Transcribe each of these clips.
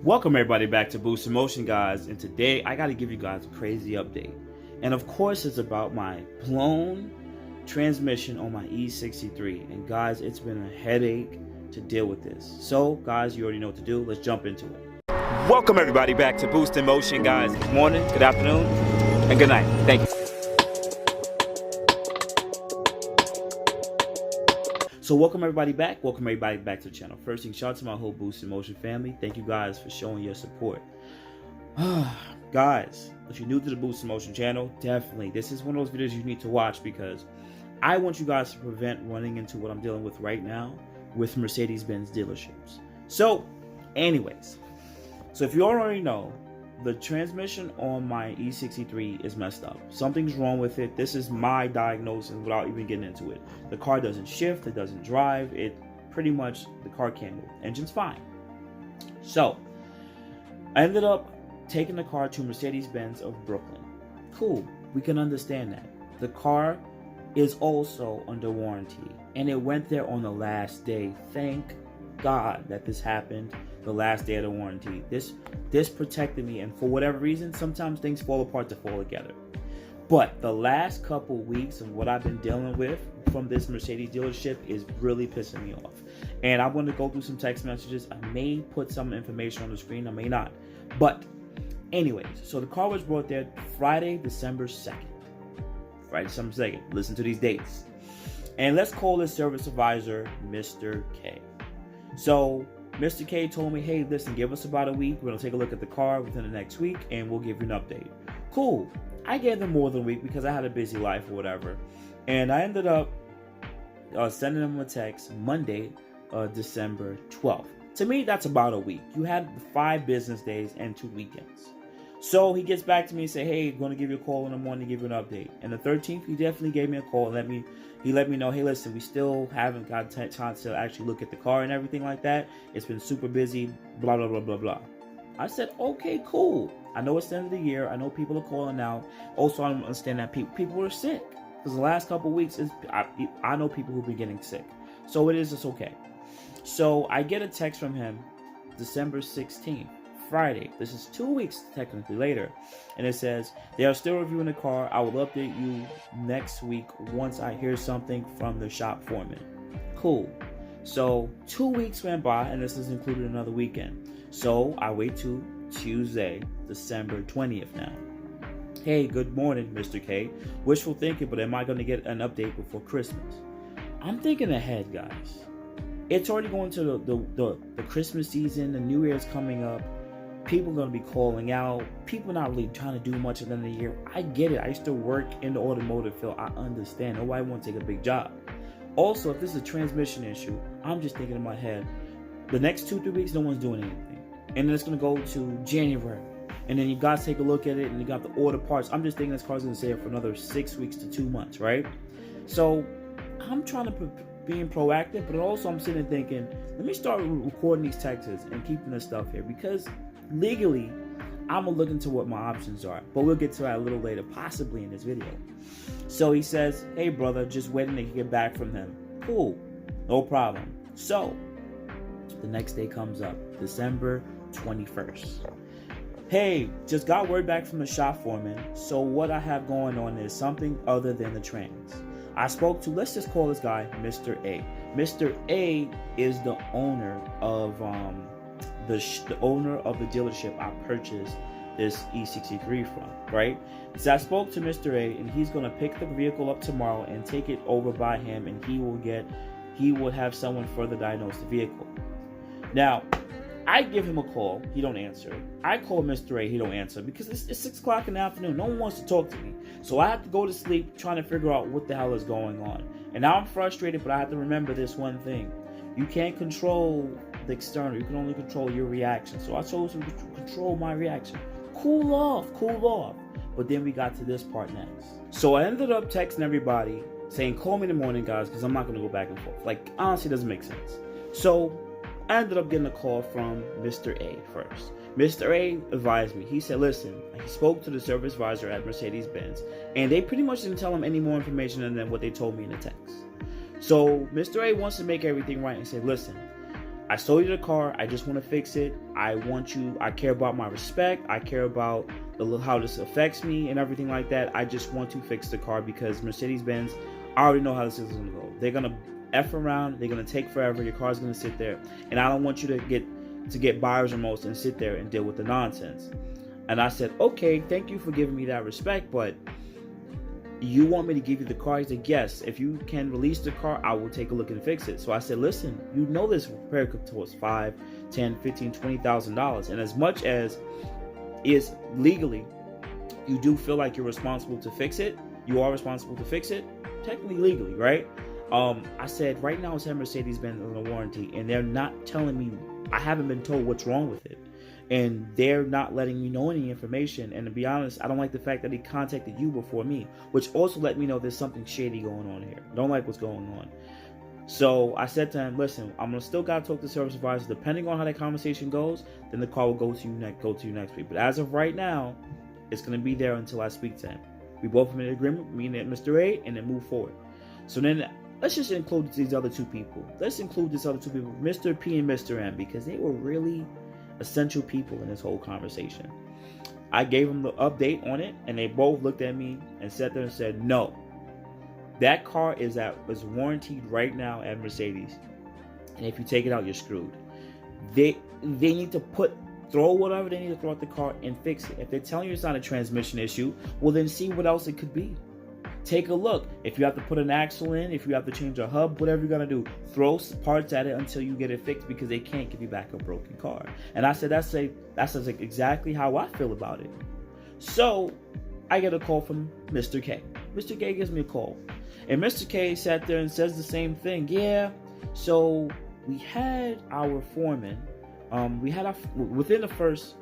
Welcome everybody back to Boost in Motion, guys, and today I got to give you guys a crazy update. And of course it's about my blown transmission on my E63. And guys, it's been a headache to deal with this. So guys, you already know what to do. Let's jump into it. Welcome everybody back to Boost in Motion, guys. Good morning, good afternoon, and good night. Thank you. So welcome everybody back to the channel. First thing, shout out to my whole Boost in Motion family. Thank you guys for showing your support. Guys, if you're new to the Boost in Motion channel, definitely this is one of those videos you need to watch, because I want you guys to prevent running into what I'm dealing with right now with Mercedes-Benz dealerships. So anyways, so if you already know, the transmission on my E63 is messed up. Something's wrong with it. This is my diagnosis without even getting into it. The car doesn't shift, it doesn't drive, it pretty much, the car can't move. Engine's fine. So I ended up taking the car to Mercedes-Benz of Brooklyn. Cool, we can understand that. The car is also under warranty, and it went there on the last day. Thank God that this happened the last day of the warranty. This protected me, and for whatever reason, sometimes things fall apart to fall together. But the last couple weeks of what I've been dealing with from this Mercedes dealership is really pissing me off. And I'm going to go through some text messages. I may put some information on the screen, I may not. But anyways, so the car was brought there Friday, December 2nd. Friday, December 2nd. Listen to these dates. And let's call this service advisor Mr. K. So Mr. K told me, hey, listen, give us about a week. We're going to take a look at the car within the next week, and we'll give you an update. Cool. I gave them more than a week because I had a busy life or whatever. And I ended up sending them a text Monday, December 12th. To me, that's about a week. You had 5 business days and 2 weekends. So he gets back to me and say, hey, going to give you a call in the morning to give you an update. And the 13th, he definitely gave me a call and he let me know, hey, listen, we still haven't got time to actually look at the car and everything like that. It's been super busy, blah, blah, blah, blah, blah. I said, okay, cool. I know it's the end of the year. I know people are calling out. Also, I understand that people are sick. Because the last couple of weeks, I know people who've been getting sick. So it's okay. So I get a text from him December 16th. Friday. This is 2 weeks technically later, and it says they are still reviewing the car. I will update you next week once I hear something from the shop foreman. Cool. So 2 weeks went by, and this is included another weekend. So I wait to Tuesday, December 20th now. Hey, good morning, Mr. K. Wishful thinking, but am I going to get an update before Christmas? I'm thinking ahead, guys. It's already going to the Christmas season. The New Year's coming up. People are going to be calling out. People not really trying to do much at the end of the year. I get it. I used to work in the automotive field. I understand. Nobody wants to take a big job. Also, if this is a transmission issue, I'm just thinking in my head, the next 2-3 weeks, no one's doing anything. And then it's going to go to January. And then you guys take a look at it, and you got the order parts. I'm just thinking this car's going to stay here for another 6 weeks to 2 months, right? So I'm trying to being proactive, but also I'm sitting there thinking, let me start recording these texts and keeping this stuff here, because legally, I'm gonna look into what my options are, but we'll get to that a little later, possibly in this video. So he says, hey brother, just waiting to get back from him. Cool, no problem. So the next day comes up, December 21st. Hey, just got word back from the shop foreman. So what I have going on is something other than the trans. I spoke to, let's just call this guy Mr. A. Mr. A is the owner of the owner of the dealership I purchased this E63 from, right? So I spoke to Mr. A, and he's going to pick the vehicle up tomorrow and take it over by him, and he will have someone further diagnose the vehicle. Now, I give him a call, he don't answer. I call Mr. A, he don't answer, because it's 6 o'clock in the afternoon. No one wants to talk to me. So I have to go to sleep trying to figure out what the hell is going on. And now I'm frustrated, but I have to remember this one thing. You can't control the external. You can only control your reaction. So I chose to control my reaction. Cool off. But then we got to this part next. So I ended up texting everybody saying, call me in the morning, guys, because I'm not going to go back and forth. Like, honestly, it doesn't make sense. So I ended up getting a call from Mr. A first. Mr. A advised me. He said, listen, he spoke to the service advisor at Mercedes-Benz, and they pretty much didn't tell him any more information than what they told me in the text. So Mr. A wants to make everything right and say, listen, I sold you the car. I just want to fix it. I care about my respect. I care about how this affects me and everything like that. I just want to fix the car because Mercedes-Benz, I already know how this is going to go. They're going to F around. They're going to take forever. Your car's going to sit there. And I don't want you to get buyer's remorse and sit there and deal with the nonsense. And I said, okay, thank you for giving me that respect, but you want me to give you the car? He said, yes, if you can release the car, I will take a look and fix it. So I said, listen, you know this repair could cost $5, $10, $15, $20,000. And as much as is legally, you do feel like you're responsible to fix it. You are responsible to fix it, technically legally, right? I said, right now it's at Mercedes-Benz on a warranty, and they're not telling me, I haven't been told what's wrong with it. And they're not letting me know any information. And to be honest, I don't like the fact that he contacted you before me, which also let me know there's something shady going on here. I don't like what's going on. So I said to him, listen, I'm gonna still gotta talk to the service advisor. Depending on how that conversation goes, then the call will go to you next week. But as of right now, it's gonna be there until I speak to him. We both made an agreement, me and Mr. A, and then move forward. So then let's just include these other two people. Let's include these other two people, Mr. P and Mr. M, because they were really essential people in this whole conversation. I gave them the update on it, and they both looked at me and sat there and said, no, that car is warranted right now at Mercedes, and if you take it out, you're screwed. They need to throw whatever they need to throw at the car and fix it. If they're telling you it's not a transmission issue, well then see what else it could be. Take a look. If you have to put an axle in, if you have to change a hub, whatever you're gonna do, throw parts at it until you get it fixed, because they can't give you back a broken car. And I said that's like exactly how I feel about it. So I get a call from Mr. K. Mr. K gives me a call, and Mr. K sat there and says the same thing. Yeah. So we had our foreman. Within the first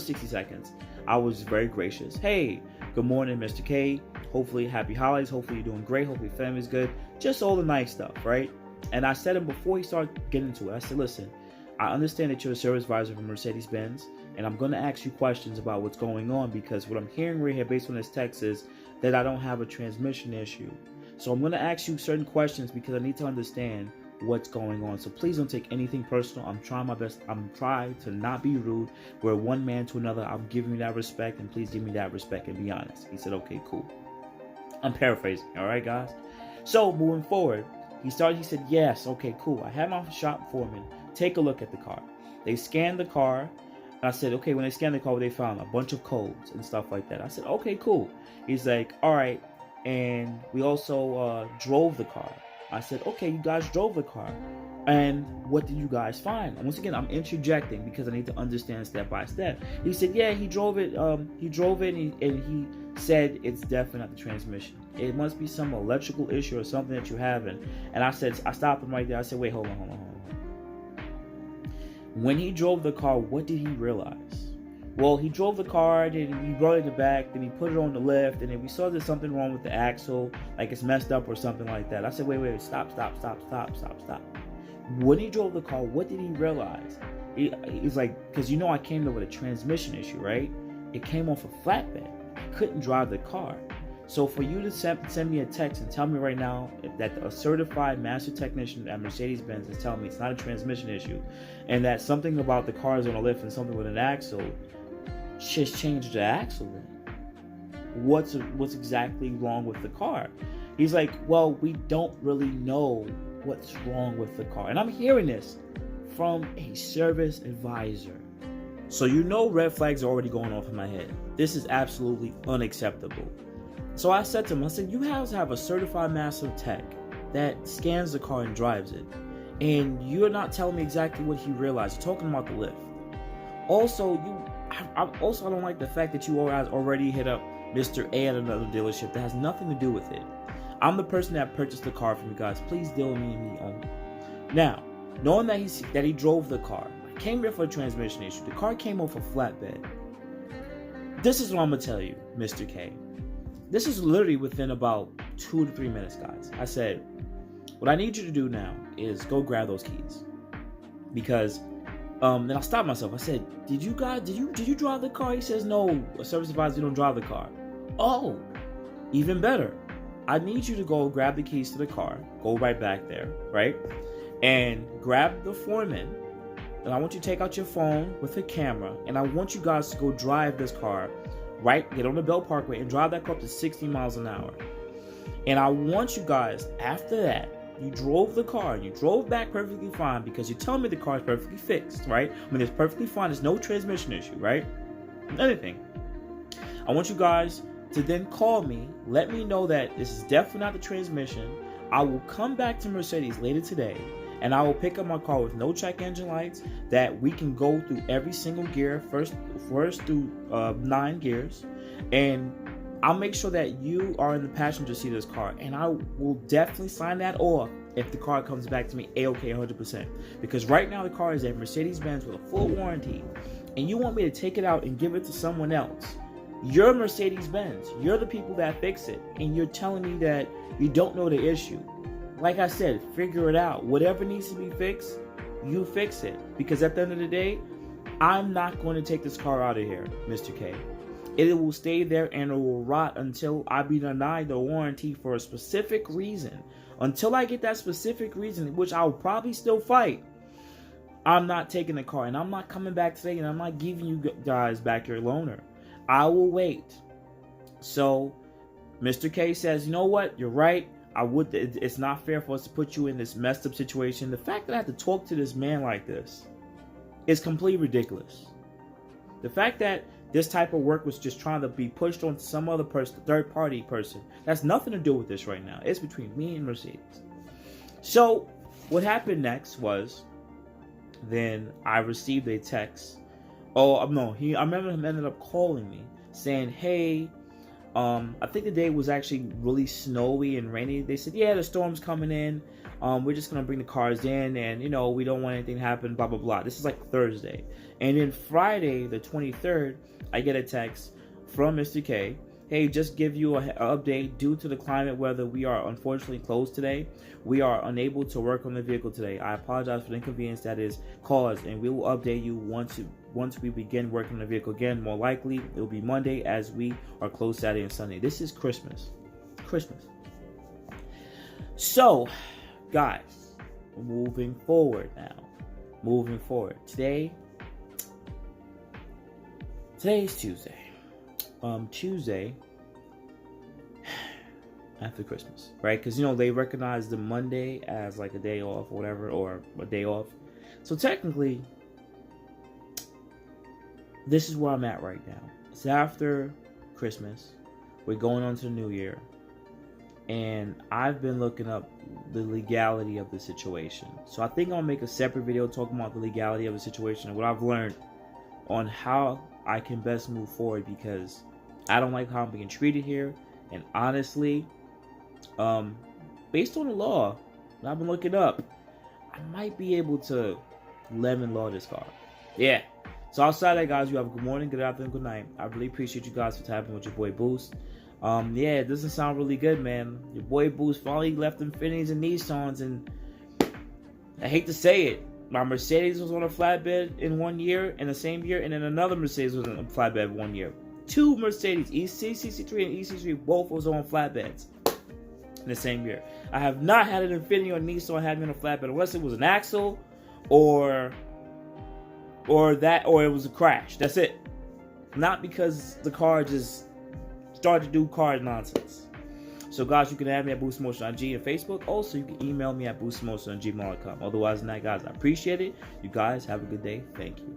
60 seconds, I was very gracious. Hey, good morning, Mr. K. Hopefully, happy holidays. Hopefully, you're doing great. Hopefully, family's good. Just all the nice stuff, right? And I said him before he started getting into it. I said, listen, I understand that you're a service advisor for Mercedes-Benz, and I'm going to ask you questions about what's going on, because what I'm hearing right here based on this text is that I don't have a transmission issue. So I'm going to ask you certain questions because I need to understand what's going on. So please don't take anything personal. I'm trying my best. I'm trying to not be rude. We're one man to another. I'm giving you that respect, and please give me that respect and be honest. He said, okay, cool. I'm paraphrasing. All right, guys. So moving forward, he said, yes, okay, cool. I had my shop foreman take a look at the car. They scanned the car. And I said, okay, when they scanned the car, they found a bunch of codes and stuff like that. I said, okay, cool. He's like, all right. And we also drove the car. I said, okay, you guys drove the car. And what did you guys find? And once again, I'm interjecting because I need to understand step by step. He said, yeah, he drove it. And he said it's definitely not the transmission. It must be some electrical issue or something that you have. And I stopped him right there. I said, wait, hold on. When he drove the car, what did he realize? Well, he drove the car, then he brought it in the back, then he put it on the lift, and then we saw there's something wrong with the axle, like it's messed up or something like that. I said, wait, stop. When he drove the car, what did he realize? He's like, because I came there with a transmission issue, right? It came off a flatbed. I couldn't drive the car. So for you to send me a text and tell me right now that a certified master technician at Mercedes-Benz is telling me it's not a transmission issue, and that something about the car is on a lift and something with an axle, just change the axle then. What's exactly wrong with the car? He's like, well, we don't really know what's wrong with the car. And I'm hearing this from a service advisor. So red flags are already going off in my head. This is absolutely unacceptable. So I said to him, you have to have a certified master tech that scans the car and drives it. And you're not telling me exactly what he realized. You're talking about the lift. Also, I don't like the fact that you guys already hit up Mr. A at another dealership that has nothing to do with it. I'm the person that purchased the car from you guys. Please deal with me and me only. Now, knowing that he drove the car, I came here for a transmission issue. The car came off a flatbed. This is what I'm going to tell you, Mr. K. This is literally within about 2 to 3 minutes, guys. I said, what I need you to do now is go grab those keys. Because then I stopped myself. I said, did you drive the car? He says, no, a service advisor don't drive the car. Oh, even better. I need you to go grab the keys to the car. Go right back there, right? and grab the foreman. And I want you to take out your phone with a camera, and I want you guys to go drive this car, get on the Bell Parkway and drive that car up to 60 miles an hour. And I want you guys, after that, you drove the car, you drove back perfectly fine because you're telling me the car is perfectly fixed, right? I mean, it's perfectly fine. There's no transmission issue, right? Anything. I want you guys to then call me, let me know that this is definitely not the transmission. I will come back to Mercedes later today, and I will pick up my car with no check engine lights, that we can go through every single gear, first through 9 gears, and I'll make sure that you are in the passenger seat of this car, and I will definitely sign that off if the car comes back to me A-OK 100%. Because right now the car is a Mercedes-Benz with a full warranty, and you want me to take it out and give it to someone else. You're Mercedes-Benz. You're the people that fix it, and you're telling me that you don't know the issue. Like I said, figure it out. Whatever needs to be fixed, you fix it. Because at the end of the day, I'm not going to take this car out of here, Mr. K. It will stay there and it will rot until I be denied the warranty for a specific reason. Until I get that specific reason, which I'll probably still fight, I'm not taking the car. And I'm not coming back today, and I'm not giving you guys back your loaner. I will wait. So, Mr. K says, you know what? You're right. It's not fair for us to put you in this messed up situation. The fact that I have to talk to this man like this is completely ridiculous. The fact that this type of work was just trying to be pushed on some other person, third party person, that's nothing to do with this right now. It's between me and Mercedes. So what happened next was, then I received a text. I remember him ended up calling me saying, hey, I think the day was actually really snowy and rainy. They said, yeah, the storm's coming in. We're just going to bring the cars in, and, we don't want anything to happen, blah, blah, blah. This is like Thursday. And then Friday, the 23rd, I get a text from Mr. K. Hey, just give you an update. Due to the climate weather, we are unfortunately closed today. We are unable to work on the vehicle today. I apologize for the inconvenience that is caused, and we will update you once we begin working on the vehicle again. More likely, it will be Monday, as we are closed Saturday and Sunday. This is Christmas. So, guys, moving forward now. Today is Tuesday. Tuesday after Christmas, right? Because they recognize the Monday as like a day off or whatever, or a day off. So technically, this is where I'm at right now. It's after Christmas. We're going on to the new year, and I've been looking up the legality of the situation. So I think I'll make a separate video talking about the legality of the situation and what I've learned on how I can best move forward, because I don't like how I'm being treated here. And honestly, based on the law that I've been looking up, I might be able to lemon law this car. Yeah. So outside that, guys, you have a good morning, good afternoon, good night. I really appreciate you guys for tapping with your boy Boost. Yeah, it doesn't sound really good, man. Your boy Boost finally left Infinitis and Nissans, and I hate to say it, my Mercedes was on a flatbed in 1 year, in the same year, and then another Mercedes was on a flatbed 1 year. 2 Mercedes, EC63 and EC3, both was on flatbeds in the same year. I have not had an Infiniti or Nissan had me on a flatbed, unless it was an axle or it was a crash. That's it. Not because the car just started to do car nonsense. So guys, you can add me at boostinmotion on IG and Facebook. Also, you can email me at boostinmotion@gmail.com. Otherwise than that, guys, I appreciate it. You guys have a good day. Thank you.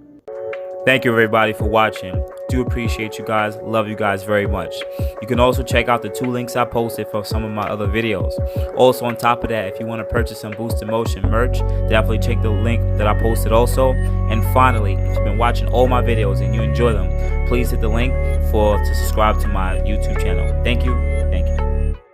Thank you, everybody, for watching. Do appreciate you guys. Love you guys very much. You can also check out the 2 links I posted for some of my other videos. Also, on top of that, if you want to purchase some boostinmotion merch, definitely check the link that I posted also. And finally, if you've been watching all my videos and you enjoy them, please hit the link to subscribe to my YouTube channel. Thank you.